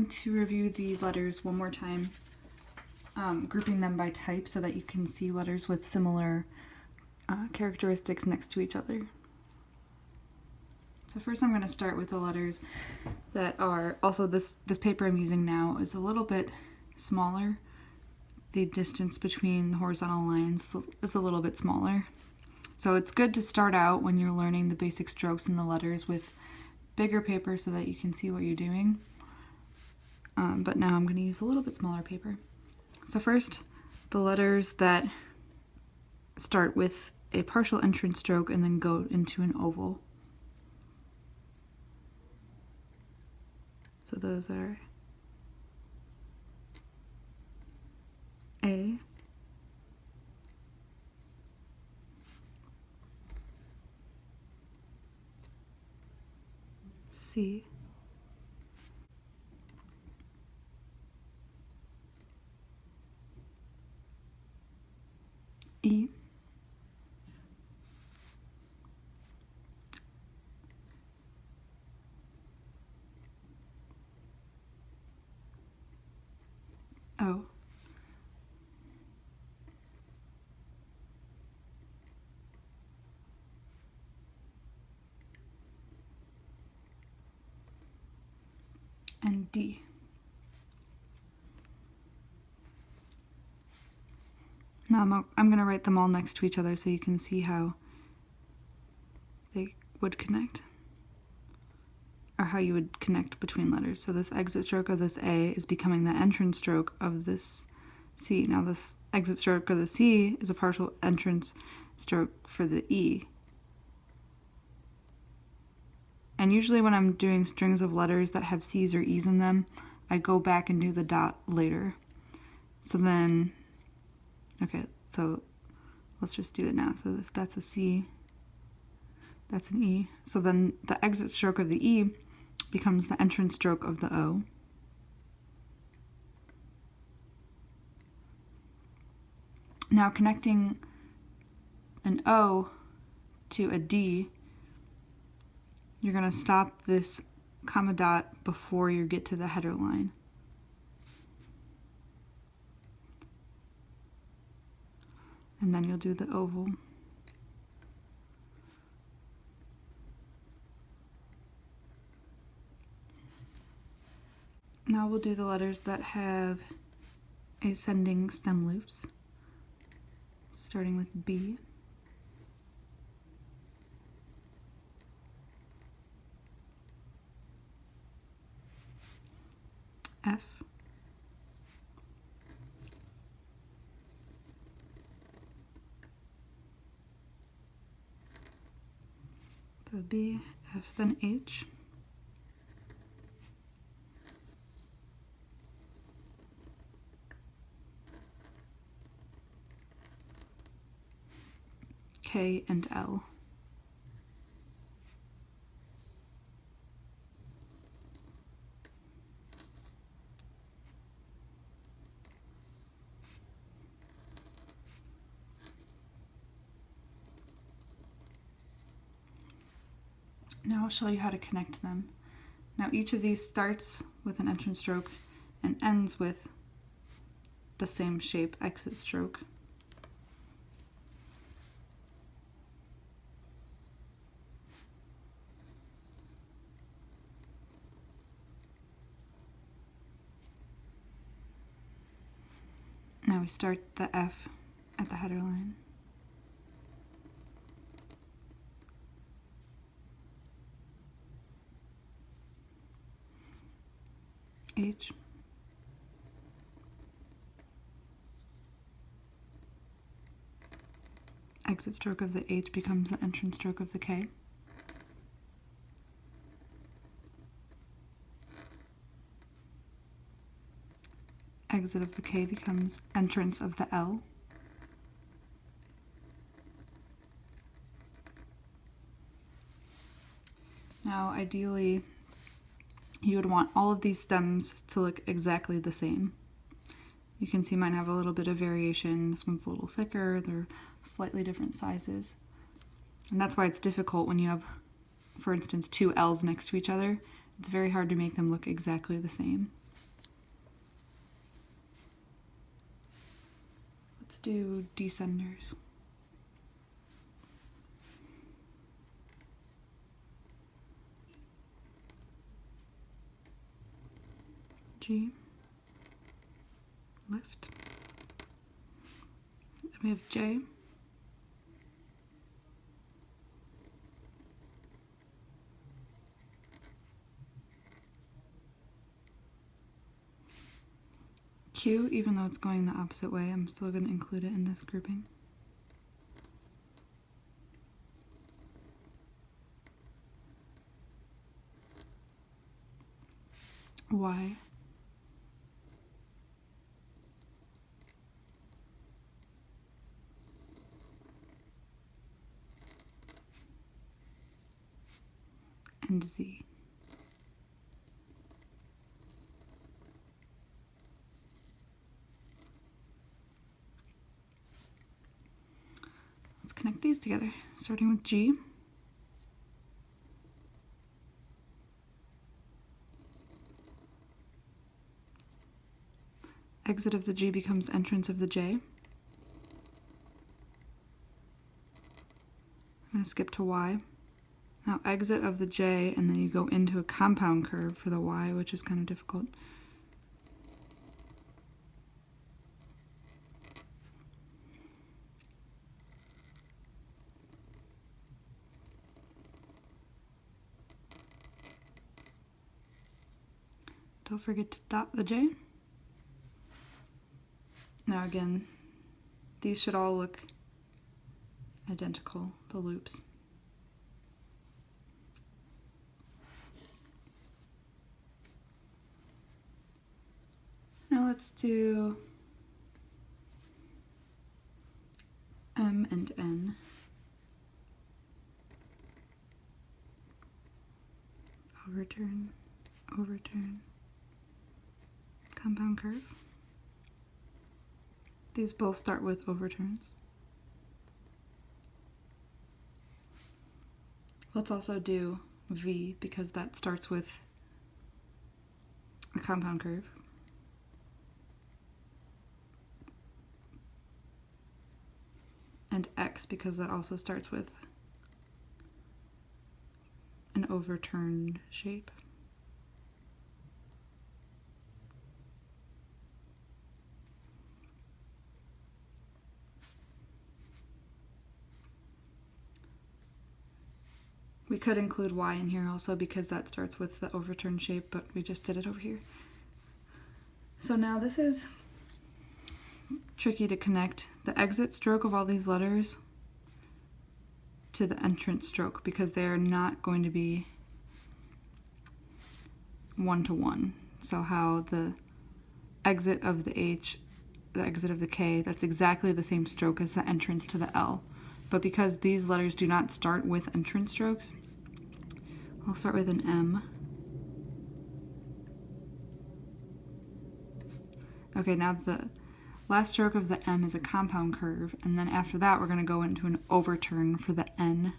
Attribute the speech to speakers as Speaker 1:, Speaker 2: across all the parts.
Speaker 1: going to review the letters one more time, grouping them by type so that you can see letters with similar characteristics next to each other. So first I'm going to start with the letters that are, also this paper I'm using now is a little bit smaller. The distance between the horizontal lines is a little bit smaller. So it's good to start out when you're learning the basic strokes in the letters with bigger paper so that you can see what you're doing. But now I'm going to use a little bit smaller paper. So first, the letters that start with a partial entrance stroke and then go into an oval. So those are A, C, E, O, and D. Now I'm going to write them all next to each other so you can see how they would connect, or how you would connect between letters. So this exit stroke of this A is becoming the entrance stroke of this C. Now this exit stroke of the C is a partial entrance stroke for the E. And usually when I'm doing strings of letters that have C's or E's in them, I go back and do the dot later. So then, okay, so let's just do it now. So if that's a C, that's an E. So then the exit stroke of the E becomes the entrance stroke of the O. Now connecting an O to a D, you're going to stop this comma dot before you get to the header line. And then you'll do the oval. Now we'll do the letters that have ascending stem loops, starting with B, F, so B, F, then H, K, and L. Now I'll show you how to connect them. Now each of these starts with an entrance stroke and ends with the same shape exit stroke. Now we start the F at the header line. H, exit stroke of the H becomes the entrance stroke of the K. Exit of the K becomes entrance of the L. Now ideally you would want all of these stems to look exactly the same. You can see mine have a little bit of variation. This one's a little thicker, they're slightly different sizes. And that's why it's difficult when you have, for instance, two L's next to each other. It's very hard to make them look exactly the same. do descenders. G, lift. Then we have J. Q, even though it's going the opposite way, I'm still going to include it in this grouping. Y. And Z. Let's connect these together, starting with G. Exit of the G becomes entrance of the J. I'm going to skip to Y. Now exit of the J, and then you go into a compound curve for the Y, which is kind of difficult. Don't forget to dot the J. Now again, these should all look identical, the loops. Now let's do M and N. Overturn, overturn, compound curve. These both start with overturns. Let's also do V, because that starts with a compound curve. And X, because that also starts with an overturned shape. We could include Y in here also because that starts with the overturned shape, but we just did it over here. So now this is tricky to connect the exit stroke of all these letters to the entrance stroke because they're not going to be one-to-one. So how the exit of the H, the exit of the K, that's exactly the same stroke as the entrance to the L. But because these letters do not start with entrance strokes, I'll start with an M. Okay, now the last stroke of the M is a compound curve, and then after that we're going to go into an overturn for the N.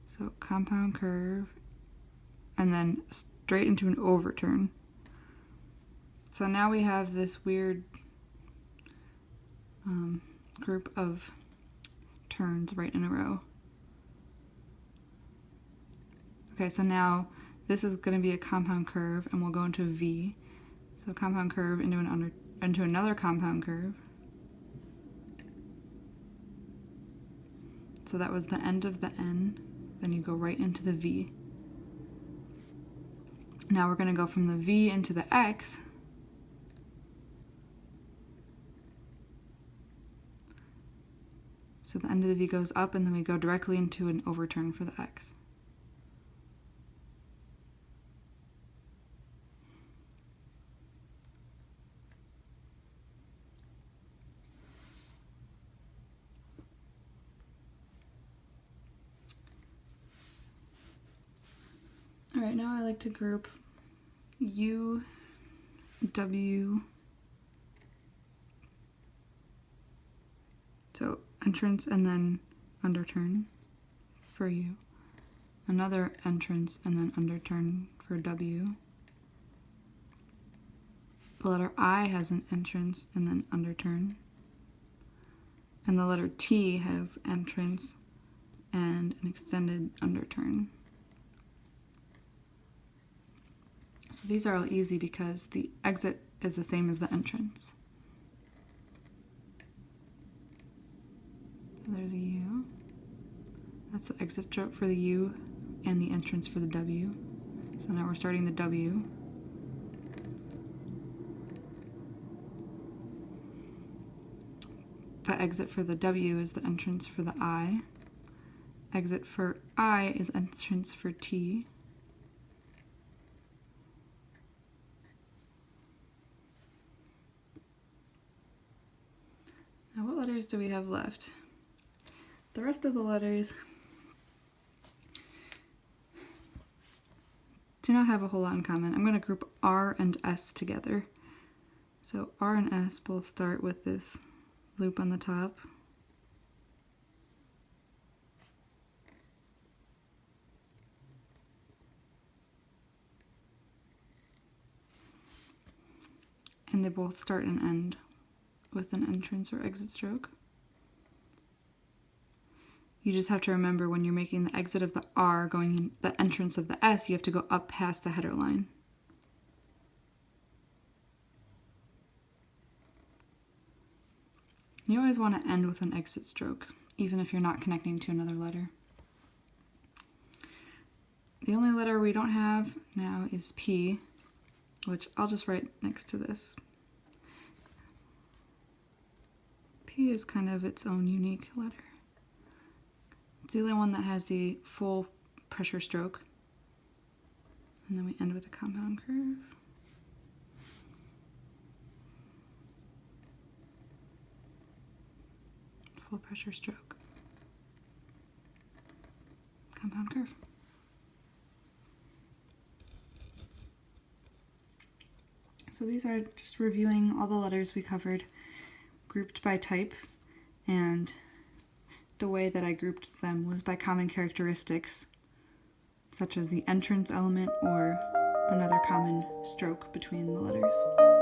Speaker 1: So compound curve, and then straight into an overturn. So now we have this weird group of turns right in a row. Okay, so now this is going to be a compound curve, and we'll go into a V. So compound curve into another compound curve. So that was the end of the N. Then you go right into the V. Now we're going to go from the V into the X. So the end of the V goes up, and then we go directly into an overturn for the X. All right, now I like to group U, W, so entrance and then underturn for U, another entrance and then underturn for W. The letter I has an entrance and then underturn And the letter T has entrance and an extended underturn. So these are all easy because the exit is the same as the entrance. So there's a U. That's the exit stroke for the U and the entrance for the W. So now we're starting the W. The exit for the W is the entrance for the I. Exit for I is entrance for T. Now what letters do we have left? The rest of the letters do not have a whole lot in common. I'm going to group R and S together. So R and S both start with this loop on the top. And they both start and end with an entrance or exit stroke. You just have to remember when you're making the exit of the R going in the entrance of the S, you have to go up past the header line. You always want to end with an exit stroke, even if you're not connecting to another letter. The only letter we don't have now is P, which I'll just write next to this. P is kind of its own unique letter. It's the only one that has the full pressure stroke. And then we end with a compound curve. Full pressure stroke. Compound curve. So these are just reviewing all the letters we covered, grouped by type, and the way that I grouped them was by common characteristics, such as the entrance element or another common stroke between the letters.